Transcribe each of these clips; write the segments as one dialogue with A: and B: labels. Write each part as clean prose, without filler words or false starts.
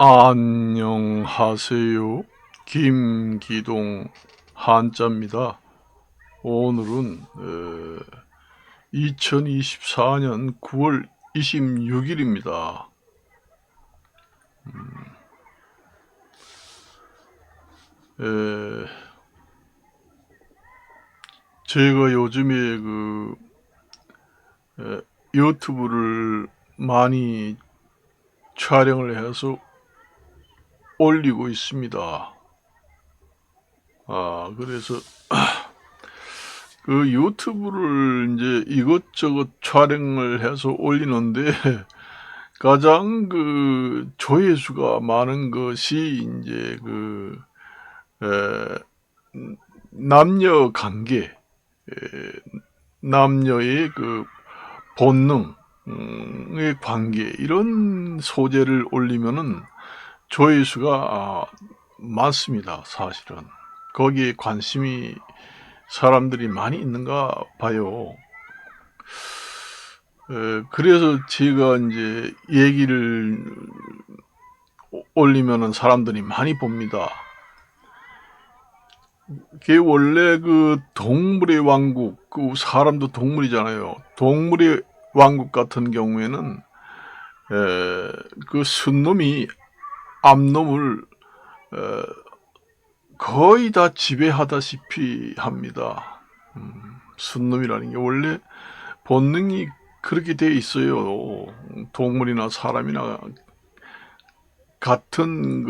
A: 안녕하세요. 김기동 한자입니다. 오늘은 2024년 9월 26일입니다. 제가 요즘에 유튜브를 많이 촬영을 해서 올리고 있습니다. 그래서 그 유튜브를 이제 이것저것 촬영을 해서 올리는데 가장 조회수가 많은 것이 이제 남녀 관계, 남녀의 본능의 관계, 이런 소재를 올리면은 조회수가 많습니다. 사실은 거기에 관심이 사람들이 많이 있는가 봐요. 그래서 제가 이제 얘기를 올리면은 사람들이 많이 봅니다. 그게 원래 동물의 왕국, 사람도 동물이잖아요. 동물의 왕국 같은 경우에는 순놈이 암놈을 거의 다 지배하다시피 합니다. 순놈이라는 게 원래 본능이 그렇게 돼 있어요. 동물이나 사람이나 같은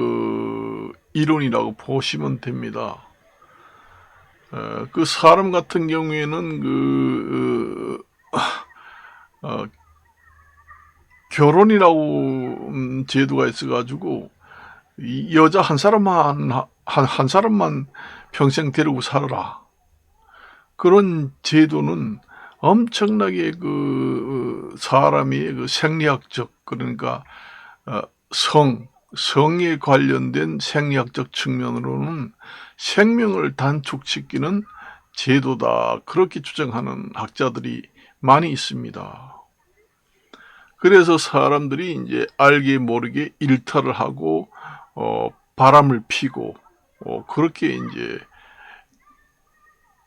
A: 이론이라고 보시면 됩니다. 사람 같은 경우에는 결혼이라고 제도가 있어가지고 이 여자 한 사람만 평생 데리고 살아라. 그런 제도는 엄청나게 사람이 생리학적, 그러니까 성에 관련된 생리학적 측면으로는 생명을 단축시키는 제도다, 그렇게 주장하는 학자들이 많이 있습니다. 그래서 사람들이 이제 알게 모르게 일탈을 하고 바람을 피고 그렇게 이제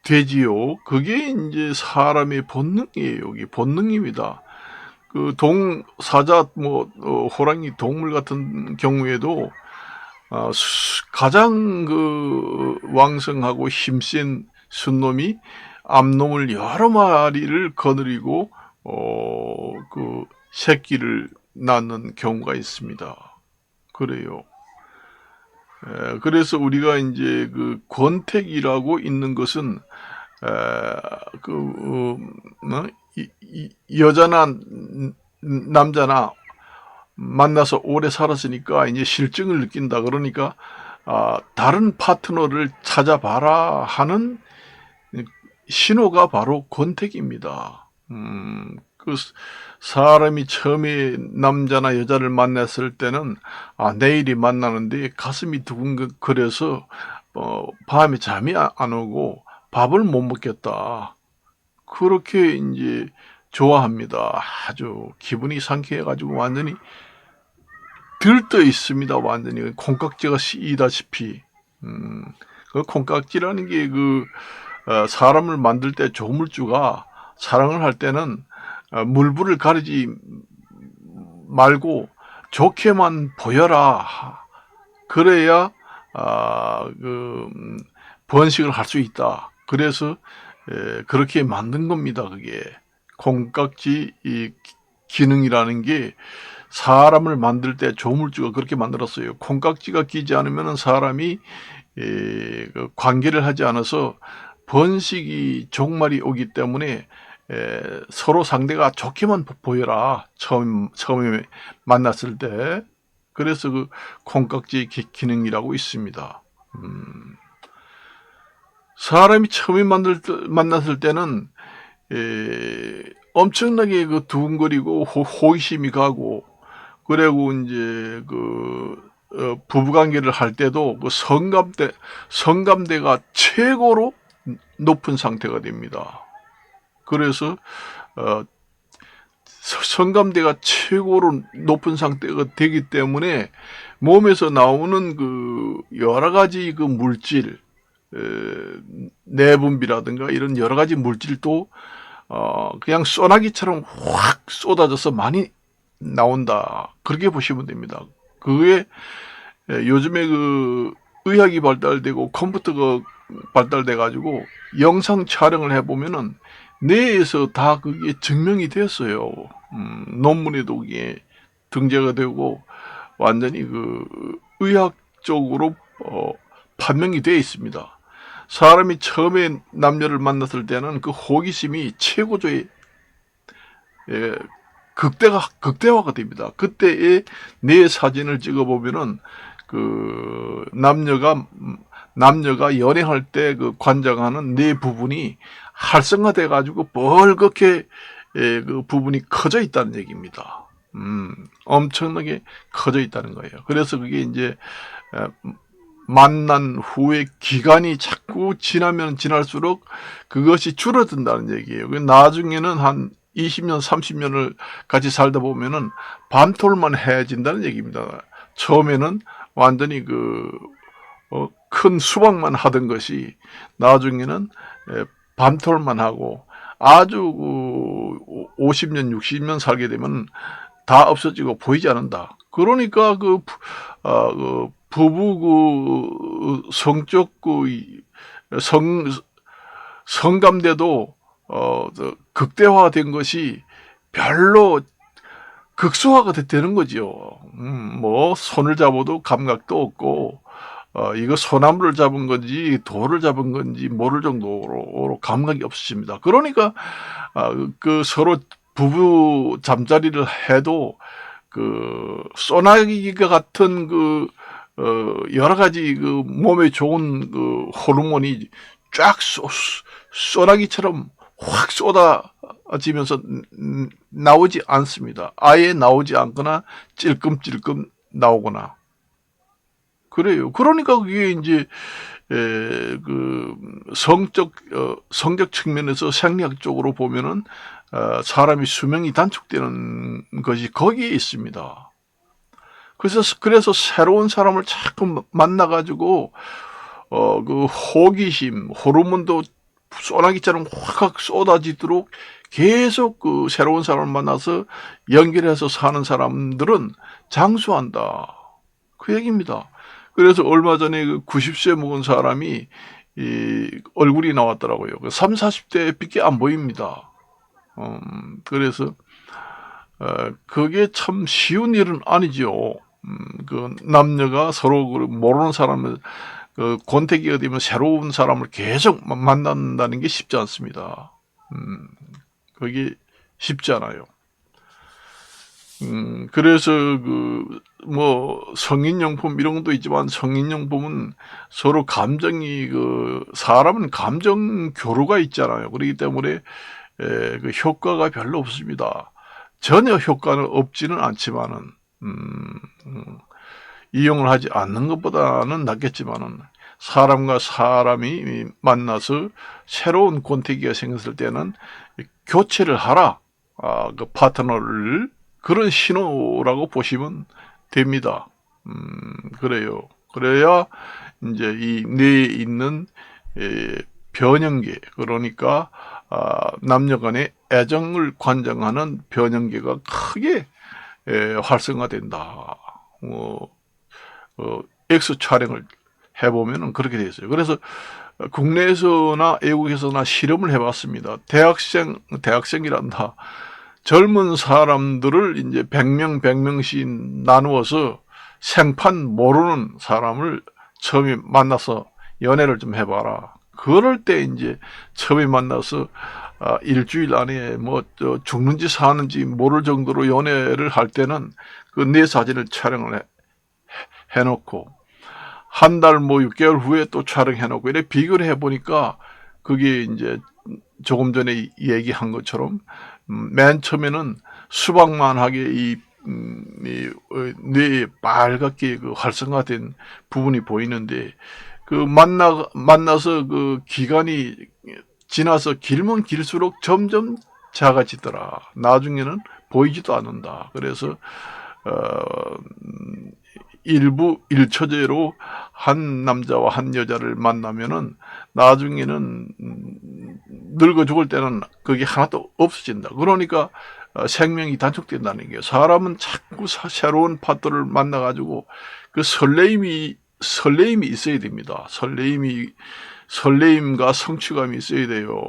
A: 되지요. 그게 이제 사람의 본능이에요. 여기 본능입니다. 사자, 호랑이, 동물 같은 경우에도 가장 왕성하고 힘센 순놈이 암놈을 여러 마리를 거느리고 새끼를 낳는 경우가 있습니다. 그래요. 그래서 우리가 이제 권태기라고 있는 것은 여자나 남자나 만나서 오래 살았으니까 이제 실증을 느낀다. 그러니까 다른 파트너를 찾아봐라 하는 신호가 바로 권태기입니다. 사람이 처음에 남자나 여자를 만났을 때는 내일이 만나는데 가슴이 두근거려서 밤에 잠이 안 오고 밥을 못 먹겠다. 그렇게 이제 좋아합니다. 아주 기분이 상쾌해가지고 완전히 들떠 있습니다. 완전히 콩깍지가 씌이다시피. 콩깍지라는 게 사람을 만들 때 조물주가 사랑을 할 때는 물불을 가리지 말고 좋게만 보여라. 그래야 번식을 할 수 있다. 그래서 그렇게 만든 겁니다. 그게 콩깍지 기능이라는 게 사람을 만들 때 조물주가 그렇게 만들었어요. 콩깍지가 끼지 않으면 사람이 관계를 하지 않아서 번식이 종말이 오기 때문에 서로 상대가 좋게만 보여라. 처음에 만났을 때. 그래서 콩깍지 기능이라고 있습니다. 사람이 처음에 만났을 때는 엄청나게 두근거리고 호기심이 가고, 그리고 이제 부부관계를 할 때도 성감대가 최고로 높은 상태가 됩니다. 그래서 성감대가 최고로 높은 상태가 되기 때문에 몸에서 나오는 그 여러 가지 그 물질, 내분비라든가 이런 여러 가지 물질도 그냥 소나기처럼 확 쏟아져서 많이 나온다. 그렇게 보시면 됩니다. 그게 요즘에 그 의학이 발달되고 컴퓨터가 발달돼 가지고 영상 촬영을 해보면은 뇌에서 다 그게 증명이 됐어요. 논문에도 그게 등재가 되고 완전히 그 의학적으로 판명이 되어 있습니다. 사람이 처음에 남녀를 만났을 때는 그 호기심이 최고조의 극대화가 됩니다. 그때의 내 사진을 찍어보면은 그 남녀가 연애할 때 그 관장하는 뇌 부분이 활성화돼 가지고 벌겋게 그 부분이 커져 있다는 얘기입니다. 엄청나게 커져 있다는 거예요. 그래서 그게 이제 만난 후에 기간이 자꾸 지나면 지날수록 그것이 줄어든다는 얘기예요. 나중에는 한 20년, 30년을 같이 살다 보면은 밤톨만 해진다는 얘기입니다. 처음에는 완전히 큰 수박만 하던 것이 나중에는 밤톨만 하고 아주 50년, 60년 살게 되면 다 없어지고 보이지 않는다. 그러니까 부부 성적 성감대도 극대화된 것이 별로 극소화가 되는 거죠. 뭐 손을 잡아도 감각도 없고 이거 소나무를 잡은 건지 돌을 잡은 건지 모를 정도로 감각이 없으십니다. 그러니까 그 서로 부부 잠자리를 해도 그 소나기가 같은 여러 가지 그 몸에 좋은 그 호르몬이 쫙 소나기처럼 확 쏟아지면서 나오지 않습니다. 아예 나오지 않거나 찔끔찔끔 나오거나 그래요. 그러니까 그게 이제 성적 측면에서 생리학적으로 보면은 사람이 수명이 단축되는 것이 거기에 있습니다. 그래서 새로운 사람을 자꾸 만나가지고 그 호기심, 호르몬도 소나기처럼 확 쏟아지도록 계속 그 새로운 사람을 만나서 연결해서 사는 사람들은 장수한다. 그 얘기입니다. 그래서 얼마 전에 그 90세 먹은 사람이 얼굴이 나왔더라고요. 3, 40대 밖에 안 보입니다. 그래서 그게 참 쉬운 일은 아니죠. 그 남녀가 서로 모르는 사람을 권태기가 되면 새로운 사람을 계속 만난다는 게 쉽지 않습니다. 그게 쉽지 않아요. 그래서 성인용품 이런 것도 있지만 성인용품은 서로 감정이 사람은 감정 교류가 있잖아요. 그렇기 때문에 그 효과가 별로 없습니다. 전혀 효과는 없지는 않지만은 이용을 하지 않는 것보다는 낫겠지만은 사람과 사람이 만나서 새로운 권태기가 생겼을 때는 교체를 하라. 그 파트너를 그런 신호라고 보시면 됩니다. 그래요. 그래야 이제 이 뇌에 있는 변형계, 그러니까 남녀 간의 애정을 관장하는 변형계가 크게 활성화된다. X 촬영을 해보면 그렇게 되어 있어요. 그래서 국내에서나 외국에서나 실험을 해봤습니다. 대학생이란다. 젊은 사람들을 이제 100명씩 나누어서 생판 모르는 사람을 처음에 만나서 연애를 좀 해봐라. 그럴 때 이제 처음에 만나서 일주일 안에 죽는지 사는지 모를 정도로 연애를 할 때는 그 내 사진을 촬영을 해놓고 한 달 6개월 후에 또 촬영해놓고 이렇게 비교를 해보니까 그게 이제 조금 전에 얘기한 것처럼 맨 처음에는 수박만하게 뇌에 빨갛게 활성화된 부분이 보이는데 만나서 그 기간이 지나서 길면 길수록 점점 작아지더라. 나중에는 보이지도 않는다. 그래서 일부 일처제로 한 남자와 한 여자를 만나면은 나중에는 늙어 죽을 때는 그게 하나도 없어진다. 그러니까 생명이 단축된다는 게, 사람은 자꾸 새로운 파트너를 만나가지고 그 설레임이 있어야 됩니다. 설레임과 성취감이 있어야 돼요.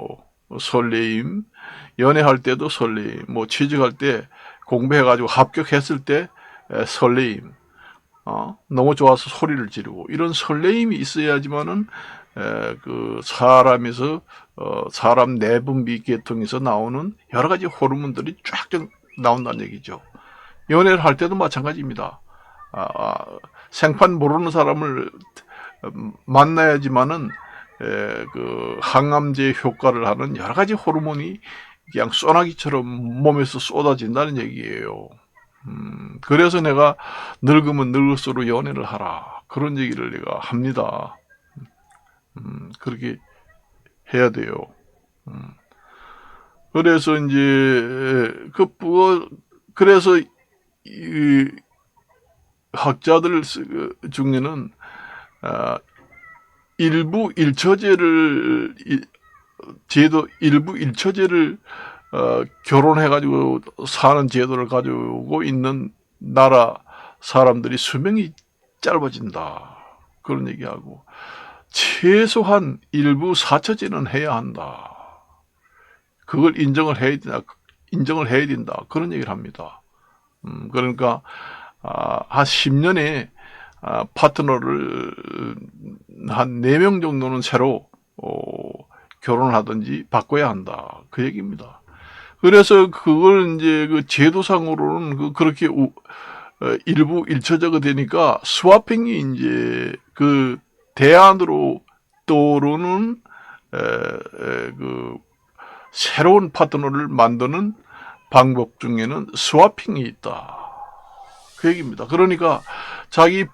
A: 설레임, 연애할 때도 설레임, 뭐 취직할 때 공부해가지고 합격했을 때 설레임, 너무 좋아서 소리를 지르고, 이런 설레임이 있어야지만은 그 사람에서 사람 내분비 계통에서 나오는 여러 가지 호르몬들이 쫙 나온다는 얘기죠. 연애를 할 때도 마찬가지입니다. 생판 모르는 사람을 만나야지만은 그 항암제 효과를 하는 여러 가지 호르몬이 그냥 소나기처럼 몸에서 쏟아진다는 얘기예요. 그래서 내가 늙으면 늙을수록 연애를 하라, 그런 얘기를 내가 합니다. 그렇게 해야 돼요. 그래서 이제 그래서 이 학자들 중에는 일부 일처제를 결혼해가지고 사는 제도를 가지고 있는 나라 사람들이 수명이 짧아진다, 그런 얘기하고, 최소한 일부 4처제는 해야 한다. 그걸 인정을 해야 된다. 그런 얘기를 합니다. 그러니까 한 10년에 파트너를 한 4명 정도는 새로 결혼을 하든지 바꿔야 한다, 그 얘기입니다. 그래서 그걸 이제 그 제도상으로는 그렇게 일부 일처제가 되니까 스와핑이 이제 그 대안으로 떠오르는 그 새로운 파트너를 만드는 방법 중에는 스와핑이 있다, 그 얘기입니다. 그러니까 자기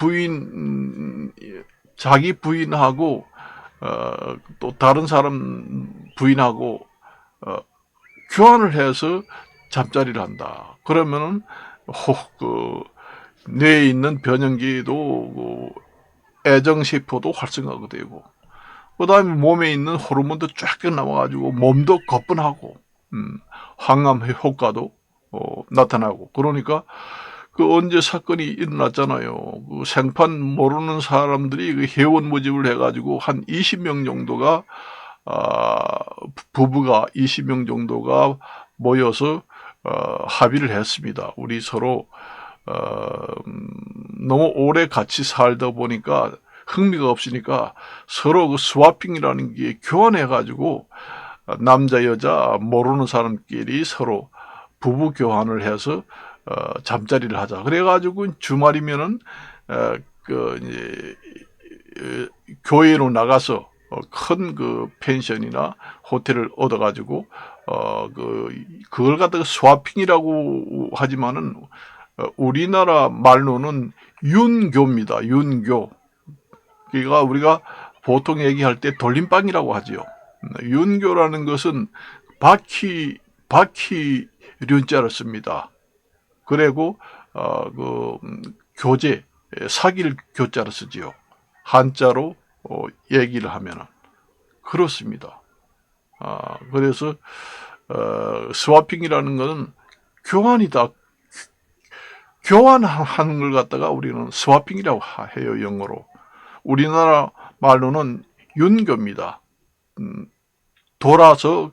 A: 부인하고 또 다른 사람 부인하고 교환을 해서 잠자리를 한다. 그러면은 그 뇌에 있는 변형기도 애정세포도 활성화가 되고, 그 다음에 몸에 있는 호르몬도 쫙 나와가지고 몸도 거뿐하고, 항암 효과도 나타나고. 그러니까 그 언제 사건이 일어났잖아요. 그 생판 모르는 사람들이 그 회원 모집을 해가지고 한 20명 정도가 부부가 20명 정도가 모여서 합의를 했습니다. 우리 서로 너무 오래 같이 살다 보니까 흥미가 없으니까 서로 그 스와핑이라는 게 교환해가지고 남자 여자 모르는 사람끼리 서로 부부 교환을 해서 잠자리를 하자. 그래가지고 주말이면은 이제 교회로 나가서 큰 그 펜션이나 호텔을 얻어가지고 그걸 갖다가 스와핑이라고 하지만은 우리나라 말로는 윤교입니다. 윤교. 그러니까 우리가 보통 얘기할 때 돌림방이라고 하지요. 윤교라는 것은 바퀴륜자를 씁니다. 그리고 교제, 사귈 교자를 쓰지요. 한자로 얘기를 하면은 그렇습니다. 그래서 스와핑이라는 것은 교환이다. 교환하는 걸 갖다가 우리는 스와핑이라고 해요, 영어로. 우리나라 말로는 윤교입니다. 돌아서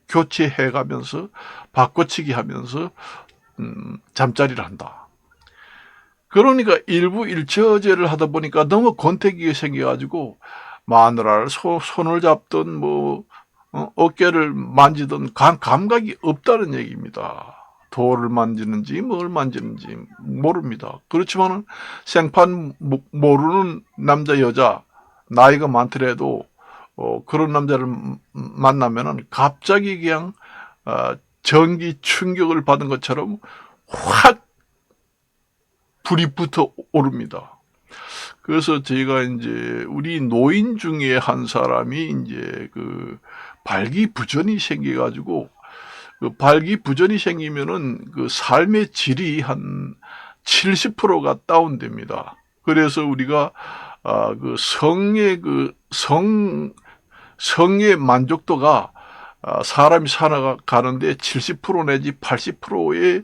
A: 교체해가면서 바꿔치기 하면서 잠자리를 한다. 그러니까 일부 일처제를 하다 보니까 너무 권태기가 생겨가지고 마누라를 손을 잡든 뭐 어깨를 만지든 감각이 없다는 얘기입니다. 돌을 만지는지 뭘 만지는지 모릅니다. 그렇지만은 생판 모르는 남자 여자, 나이가 많더라도 그런 남자를 만나면은 갑자기 그냥 전기 충격을 받은 것처럼 확 불이 붙어 오릅니다. 그래서 제가 이제 우리 노인 중에 한 사람이 이제 그 발기부전이 생겨가지고 그 발기부전이 생기면은 그 삶의 질이 한 70%가 다운됩니다. 그래서 우리가 그 성의 만족도가 사람이 살아가는데 70% 내지 80%의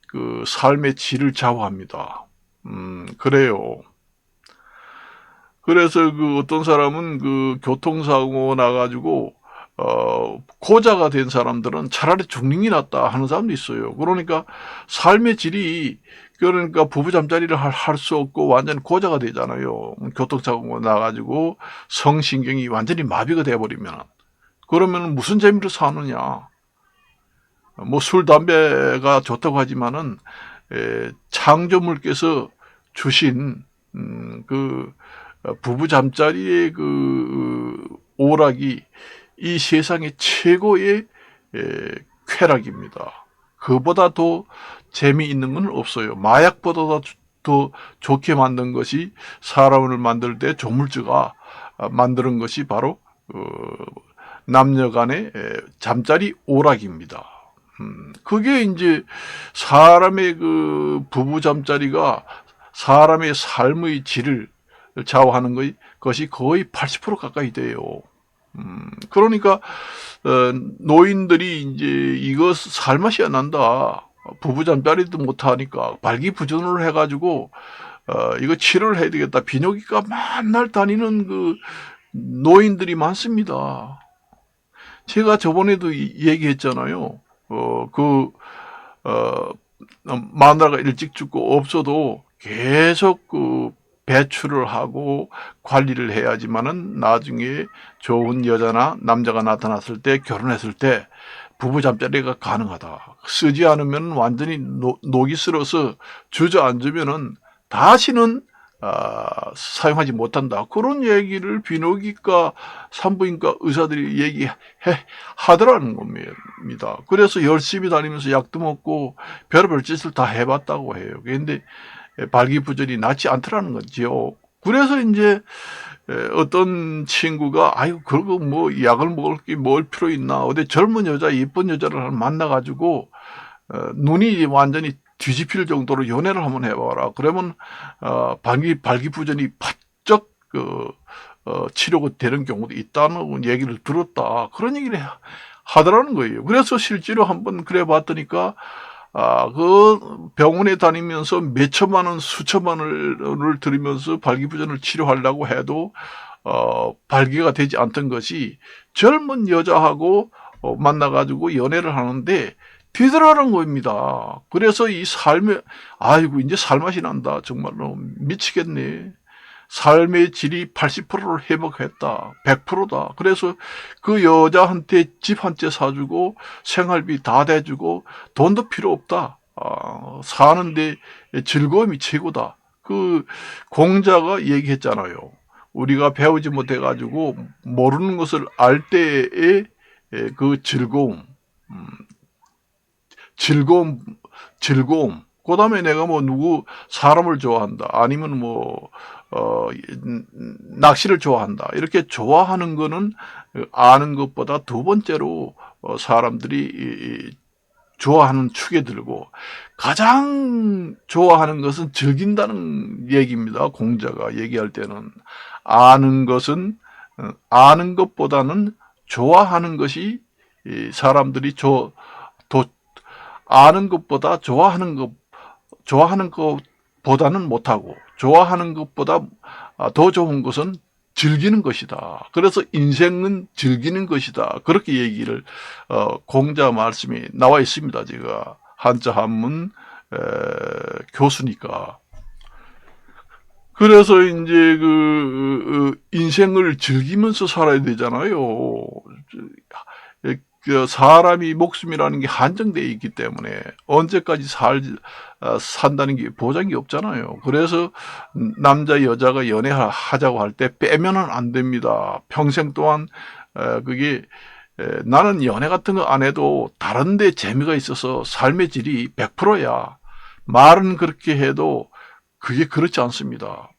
A: 그 삶의 질을 좌우합니다. 그래요. 그래서 그 어떤 사람은 그 교통사고 나가지고 고자가 된 사람들은 차라리 죽는 게 낫다 하는 사람도 있어요. 그러니까 삶의 질이, 그러니까 부부 잠자리를 할 수 없고 완전 고자가 되잖아요. 교통사고 나가지고 성신경이 완전히 마비가 돼버리면, 그러면 무슨 재미로 사느냐. 뭐 술, 담배가 좋다고 하지만은 창조물께서 주신 그 부부 잠자리의 그 오락이 이 세상의 최고의 쾌락입니다. 그보다 더 재미있는 건 없어요. 마약보다 더 좋게 만든 것이, 사람을 만들 때 조물주가 만드는 것이 바로 남녀 간의 잠자리 오락입니다. 그게 이제 사람의 그 부부 잠자리가 사람의 삶의 질을 좌우하는 것이 거의 80% 가까이 돼요. 그러니까 노인들이 이제 이거 살맛이 안 난다, 부부 잠자리도 못하니까 발기부전을 해가지고 이거 치료를 해야 되겠다, 비뇨기과 맨날 다니는 그 노인들이 많습니다. 제가 저번에도 얘기했잖아요. 마누라가 일찍 죽고 없어도 계속 그 배출을 하고 관리를 해야지만은 나중에 좋은 여자나 남자가 나타났을 때, 결혼했을 때 부부 잠자리가 가능하다. 쓰지 않으면 완전히 녹이 슬어서 주저앉으면은 다시는 사용하지 못한다. 그런 얘기를 비뇨기과 산부인과 의사들이 얘기하더라는 겁니다. 그래서 열심히 다니면서 약도 먹고 별의별 짓을 다 해봤다고 해요. 그런데 발기부전이 낫지 않더라는 거죠. 그래서 이제 어떤 친구가 아유 그거 뭐 약을 먹을 게 뭘 필요 있나, 어디 젊은 여자 예쁜 여자를 만나가지고 눈이 완전히 뒤집힐 정도로 연애를 한번 해봐라. 그러면 발기부전이 바짝 치료가 되는 경우도 있다는 얘기를 들었다. 그런 얘기를 하더라는 거예요. 그래서 실제로 한번 그래 봤더니까 그 병원에 다니면서 몇 천만 원, 수천만 원을 들이면서 발기부전을 치료하려고 해도 발기가 되지 않던 것이 젊은 여자하고 만나가지고 연애를 하는데 되더라는 겁니다. 그래서 이 삶에, 아이고 이제 살맛이 난다, 정말로 미치겠네. 삶의 질이 80%를 회복했다. 100%다. 그래서 그 여자한테 집 한 채 사주고 생활비 다 대주고 돈도 필요 없다. 사는데 즐거움이 최고다. 그 공자가 얘기했잖아요. 우리가 배우지 못해가지고 모르는 것을 알 때의 그 즐거움, 즐거움. 그 다음에 내가 뭐 누구 사람을 좋아한다, 아니면 뭐 낚시를 좋아한다, 이렇게 좋아하는 거는 아는 것보다 두 번째로 사람들이 좋아하는 축에 들고, 가장 좋아하는 것은 즐긴다는 얘기입니다. 공자가 얘기할 때는 아는 것은 아는 것보다는 좋아하는 것이, 사람들이 아는 것보다 좋아하는 것보다는 못하고, 좋아하는 것보다 더 좋은 것은 즐기는 것이다. 그래서 인생은 즐기는 것이다. 그렇게 얘기를 공자 말씀이 나와 있습니다. 제가 한자 한문 교수니까. 그래서 이제 그 인생을 즐기면서 살아야 되잖아요. 그 사람이 목숨이라는 게 한정되어 있기 때문에 언제까지 산다는 게 보장이 없잖아요. 그래서 남자 여자가 연애하자고 할 때 빼면은 안 됩니다. 평생 동안 그게 나는 연애 같은 거 안 해도 다른 데 재미가 있어서 삶의 질이 100%야. 말은 그렇게 해도 그게 그렇지 않습니다.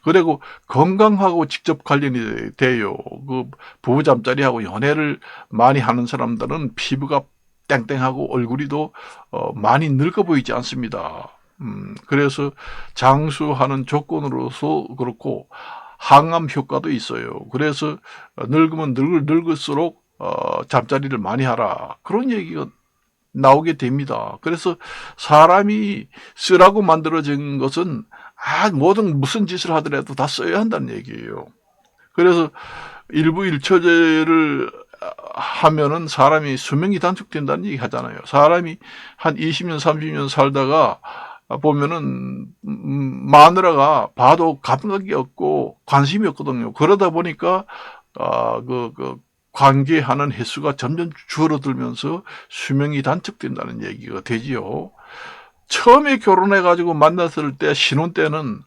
A: 그리고 건강하고 직접 관련이 돼요. 그 부부 잠자리하고 연애를 많이 하는 사람들은 피부가 땡땡하고 얼굴이 더 많이 늙어 보이지 않습니다. 그래서 장수하는 조건으로서 그렇고 항암 효과도 있어요. 그래서 늙으면 늙을수록 잠자리를 많이 하라, 그런 얘기가 나오게 됩니다. 그래서 사람이 쓰라고 만들어진 것은 모든 무슨 짓을 하더라도 다 써야 한다는 얘기예요. 그래서 일부 일처제를 하면은 사람이 수명이 단축된다는 얘기 하잖아요. 사람이 한 20년, 30년 살다가 보면은 마누라가 봐도 감각이 없고 관심이 없거든요. 그러다 보니까 관계하는 횟수가 점점 줄어들면서 수명이 단축된다는 얘기가 되지요. 처음에 결혼해가지고 만났을 때, 신혼 때는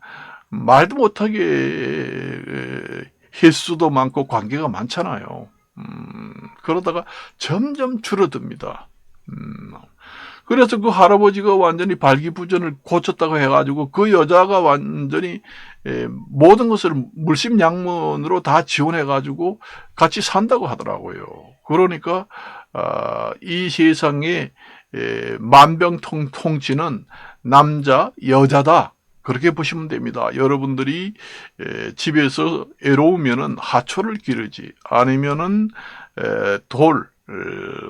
A: 말도 못하게 횟수도 많고 관계가 많잖아요. 그러다가 점점 줄어듭니다. 그래서 그 할아버지가 완전히 발기부전을 고쳤다고 해가지고 그 여자가 완전히 모든 것을 물심양면으로 다 지원해가지고 같이 산다고 하더라고요. 그러니까 이 세상에 만병통치는 남자, 여자다, 그렇게 보시면 됩니다. 여러분들이 집에서 애로우면은 하초를 기르지, 아니면은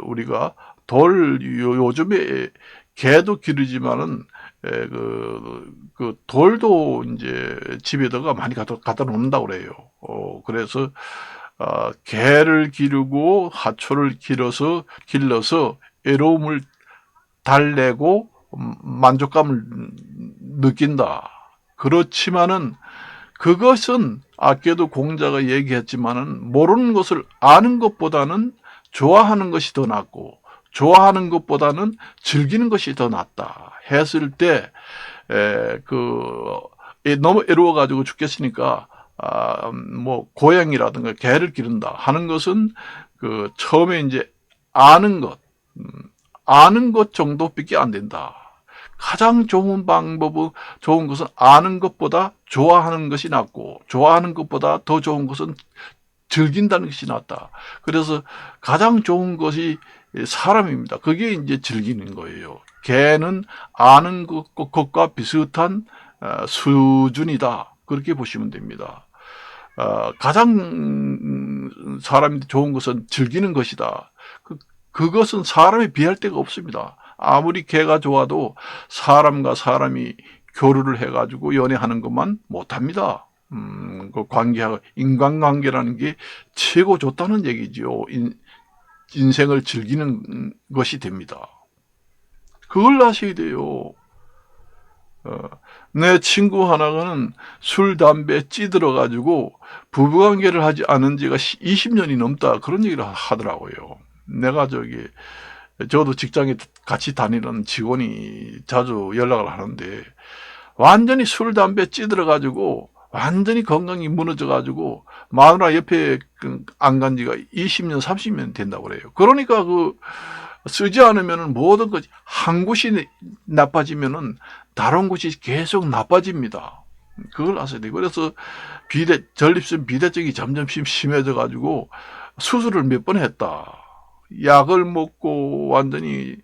A: 우리가 요즘에 개도 기르지만은 그 돌도 이제 집에다가 많이 갖다 놓는다고 그래요. 그래서 개를 기르고 하초를 길러서 애로움을 달래고 만족감을 느낀다. 그렇지만은 그것은 아까도 공자가 얘기했지만은 모르는 것을 아는 것보다는 좋아하는 것이 더 낫고, 좋아하는 것보다는 즐기는 것이 더 낫다 했을 때, 너무 애로워가지고 죽겠으니까, 고양이라든가 개를 기른다 하는 것은 처음에 이제 아는 것 정도밖에 안 된다. 가장 좋은 좋은 것은 아는 것보다 좋아하는 것이 낫고, 좋아하는 것보다 더 좋은 것은 즐긴다는 것이 낫다. 그래서 가장 좋은 것이 사람입니다. 그게 이제 즐기는 거예요. 개는 아는 것과 비슷한 수준이다, 그렇게 보시면 됩니다. 가장 사람이 좋은 것은 즐기는 것이다. 그것은 사람에 비할 데가 없습니다. 아무리 개가 좋아도 사람과 사람이 교류를 해가지고 연애하는 것만 못합니다. 인간관계라는 게 최고 좋다는 얘기지요. 인생을 즐기는 것이 됩니다. 그걸 아셔야 돼요. 내 친구 하나는 술, 담배 찌들어가지고 부부관계를 하지 않은 지가 20년이 넘다, 그런 얘기를 하더라고요. 저도 직장에 같이 다니는 직원이 자주 연락을 하는데, 완전히 술, 담배 찌들어가지고 완전히 건강이 무너져가지고 마누라 옆에 안 간 지가 20년, 30년 된다고 그래요. 그러니까 쓰지 않으면 모든 것이, 한 곳이 나빠지면은 다른 곳이 계속 나빠집니다. 그걸 아셔야 돼요. 그래서 전립선 비대증이 점점 심해져가지고 수술을 몇 번 했다. 약을 먹고 완전히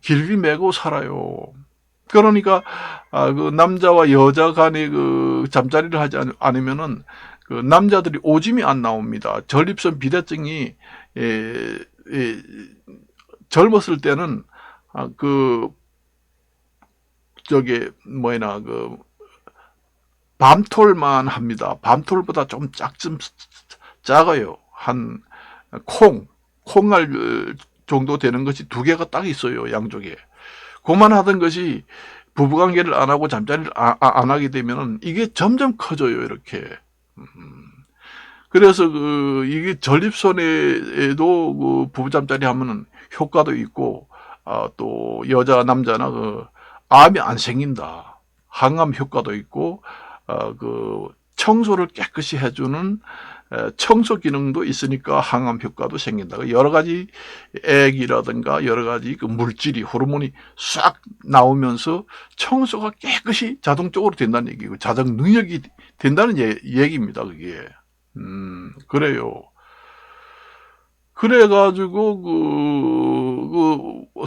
A: 길기 매고 살아요. 그러니까 그 남자와 여자 간의 잠자리를 하지 않으면은 남자들이 오줌이 안 나옵니다. 전립선 비대증이 젊었을 때는 밤톨만 합니다. 밤톨보다 좀 작아요. 한 콩알 정도 되는 것이 두 개가 딱 있어요, 양쪽에. 그만 하던 것이 부부관계를 안 하고 잠자리를 안 하게 되면은 이게 점점 커져요, 이렇게. 그래서 이게 전립선에도 부부잠자리 하면은 효과도 있고, 또 여자 남자나 암이 안 생긴다, 항암 효과도 있고, 청소를 깨끗이 해주는 청소 기능도 있으니까 항암 효과도 생긴다. 여러 가지 액이라든가 여러 가지 물질이, 호르몬이 싹 나오면서 청소가 깨끗이 자동적으로 된다는 얘기고, 자정 능력이 된다는 얘기입니다, 그게. 그래요. 그래가지고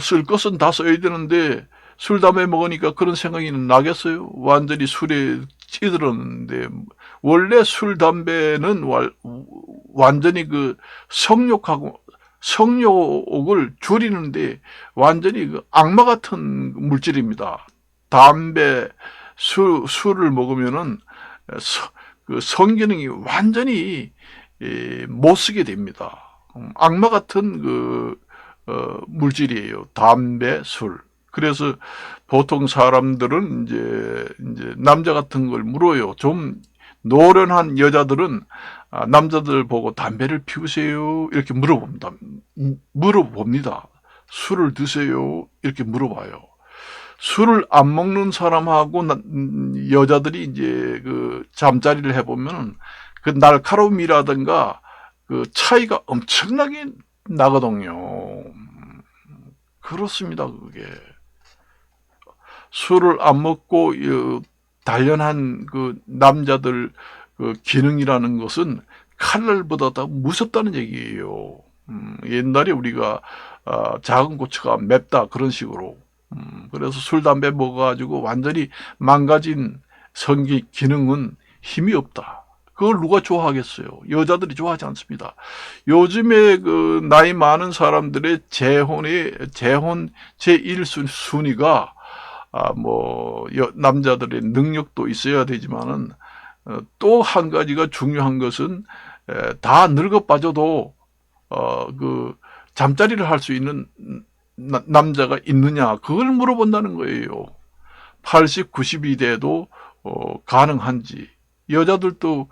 A: 쓸 것은 다 써야 되는데 술, 담배 먹으니까 그런 생각이 나겠어요? 완전히 술에 찌들었는데, 원래 술, 담배는 완전히 그 성욕을 줄이는데 완전히 그 악마 같은 물질입니다. 담배, 술을 먹으면은 그 성기능이 완전히 못 쓰게 됩니다. 악마 같은 물질이에요. 담배, 술. 그래서 보통 사람들은 이제 남자 같은 걸 물어요. 좀 노련한 여자들은 남자들 보고 담배를 피우세요? 이렇게 물어봅니다. 술을 드세요? 이렇게 물어봐요. 술을 안 먹는 사람하고 여자들이 이제 그 잠자리를 해보면 그 날카로움이라든가 그 차이가 엄청나게 나거든요. 그렇습니다, 그게. 술을 안 먹고 단련한 그 남자들 그 기능이라는 것은 칼날보다 더 무섭다는 얘기예요. 옛날에 우리가 작은 고추가 맵다 그런 식으로. 그래서 술, 담배 먹어가지고 완전히 망가진 성기 기능은 힘이 없다. 그걸 누가 좋아하겠어요? 여자들이 좋아하지 않습니다. 요즘에 그 나이 많은 사람들의 재혼 제1순위가 남자들의 능력도 있어야 되지만은 또 한 가지가 중요한 것은 다 늙어 빠져도 그 잠자리를 할 수 있는 남자가 있느냐 그걸 물어본다는 거예요. 80, 90이 돼도 가능한지 여자들도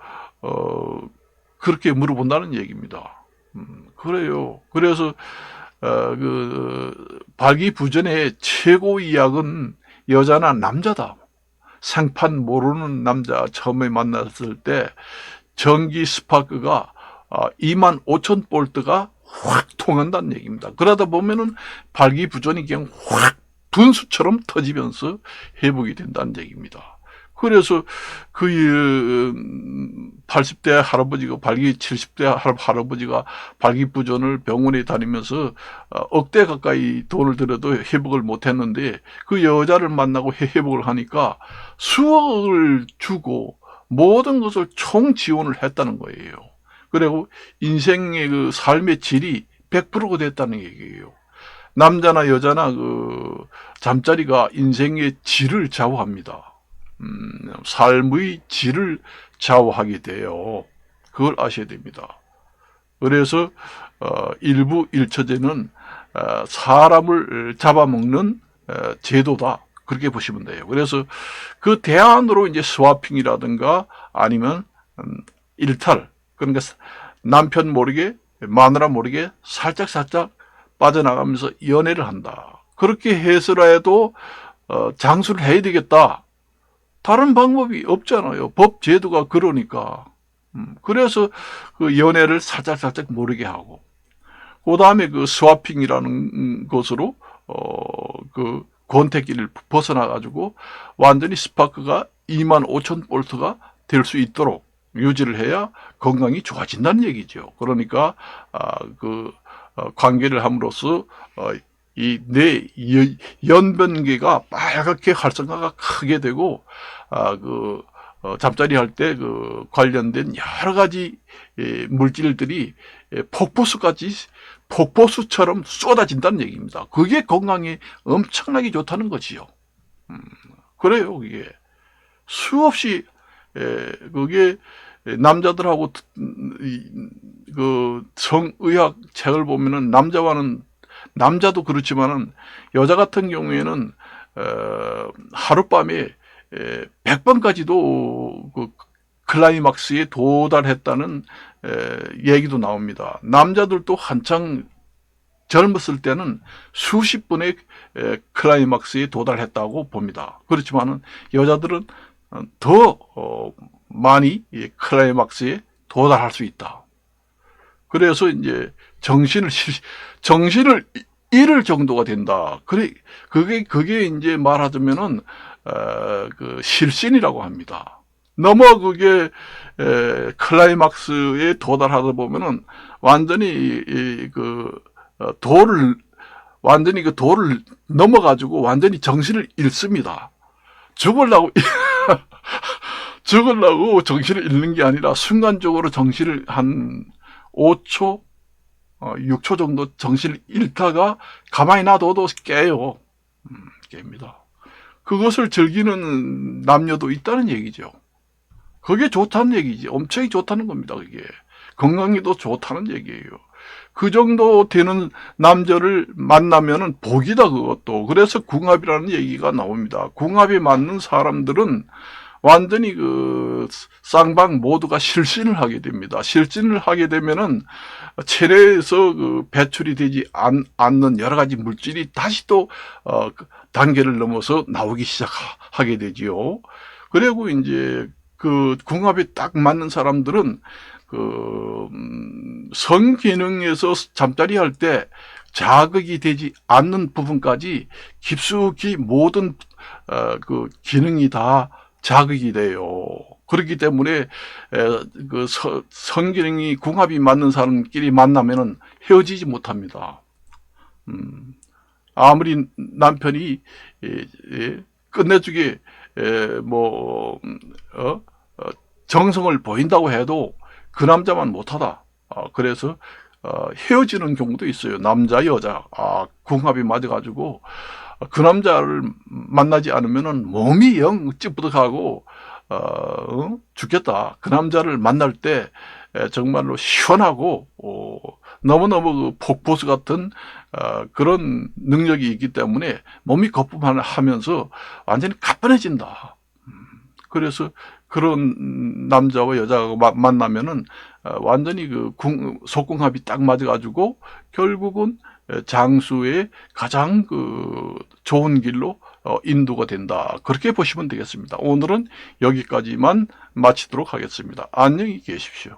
A: 그렇게 물어본다는 얘기입니다. 그래요. 그래서 발기부전의 최고의 약은 여자나 남자다. 생판 모르는 남자 처음에 만났을 때 전기 스파크가 25,000볼트가 확 통한다는 얘기입니다. 그러다 보면은 발기부전이 그냥 확 분수처럼 터지면서 회복이 된다는 얘기입니다. 그래서 그 80대 할아버지가 70대 할아버지가 발기부전을 병원에 다니면서 억대 가까이 돈을 들여도 회복을 못했는데 그 여자를 만나고 회복을 하니까 수억을 주고 모든 것을 총지원을 했다는 거예요. 그리고 인생의 그 삶의 질이 100%가 됐다는 얘기예요. 남자나 여자나 그 잠자리가 인생의 질을 좌우합니다. 삶의 질을 좌우하게 돼요. 그걸 아셔야 됩니다. 그래서 일부 일처제는 사람을 잡아먹는 제도다. 그렇게 보시면 돼요. 그래서 그 대안으로 이제 스와핑이라든가 아니면 일탈, 그러니까 남편 모르게 마누라 모르게 살짝 빠져나가면서 연애를 한다. 그렇게 해서라도 장수를 해야 되겠다. 다른 방법이 없잖아요. 법 제도가 그러니까. 그래서 그 연애를 살짝 모르게 하고, 그 다음에 그 스와핑이라는 것으로 그 권태기를 벗어나가지고 완전히 스파크가 25,000볼트가 될 수 있도록 유지를 해야 건강이 좋아진다는 얘기죠. 그러니까 관계를 함으로써 이 뇌 연변계가 빨갛게 활성화가 크게 되고 잠자리 할 때 그 관련된 여러 가지 물질들이 폭포수처럼 쏟아진다는 얘기입니다. 그게 건강에 엄청나게 좋다는 거지요. 그래요, 그게 수없이 그게 남자들하고 그 성의학 책을 보면은 남자도 그렇지만은 여자 같은 경우에는 하룻밤에 100번까지도 그 클라이막스에 도달했다는 얘기도 나옵니다. 남자들도 한창 젊었을 때는 수십 번의 클라이막스에 도달했다고 봅니다. 그렇지만은 여자들은 더 많이 클라이막스에 도달할 수 있다. 그래서 이제 정신을 잃을 정도가 된다. 그게 이제 말하자면은 그 실신이라고 합니다. 너무 그게 클라이막스에 도달하다 보면은 완전히 돌을 완전히 그 도를 넘어가지고 완전히 정신을 잃습니다. 죽으려고 죽으려고 정신을 잃는 게 아니라 순간적으로 정신을 한 5초, 6초 정도 정신을 잃다가 가만히 놔둬도 깨요. 깹니다. 그것을 즐기는 남녀도 있다는 얘기죠. 그게 좋다는 얘기지. 엄청 좋다는 겁니다. 그게 건강에도 좋다는 얘기예요. 그 정도 되는 남자를 만나면은 복이다, 그것도. 그래서 궁합이라는 얘기가 나옵니다. 궁합이 맞는 사람들은 완전히 그 쌍방 모두가 실신을 하게 됩니다. 실신을 하게 되면은 체내에서 그 배출이 되지 않는 여러 가지 물질이 다시 또 그 단계를 넘어서 나오기 시작하게 되지요. 그리고 이제 그 궁합이 딱 맞는 사람들은 그 성기능에서 잠자리 할 때 자극이 되지 않는 부분까지 깊숙이 모든 그 기능이 다 자극이 돼요. 그렇기 때문에 그 성기능이 궁합이 맞는 사람끼리 만나면은 헤어지지 못합니다. 아무리 남편이 끝내주게 뭐 정성을 보인다고 해도 그 남자만 못하다. 그래서 헤어지는 경우도 있어요. 남자 여자 궁합이 맞아가지고 그 남자를 만나지 않으면은 몸이 영 찌뿌덕하고 죽겠다. 그 남자를 만날 때 정말로 시원하고 너무너무 그 폭포수 같은 그런 능력이 있기 때문에 몸이 거품하면서 완전히 가뿐해진다. 그래서 그런 남자와 여자가 만나면은 완전히 그 속궁합이 딱 맞아가지고 결국은 장수의 가장 그 좋은 길로 인도가 된다. 그렇게 보시면 되겠습니다. 오늘은 여기까지만 마치도록 하겠습니다. 안녕히 계십시오.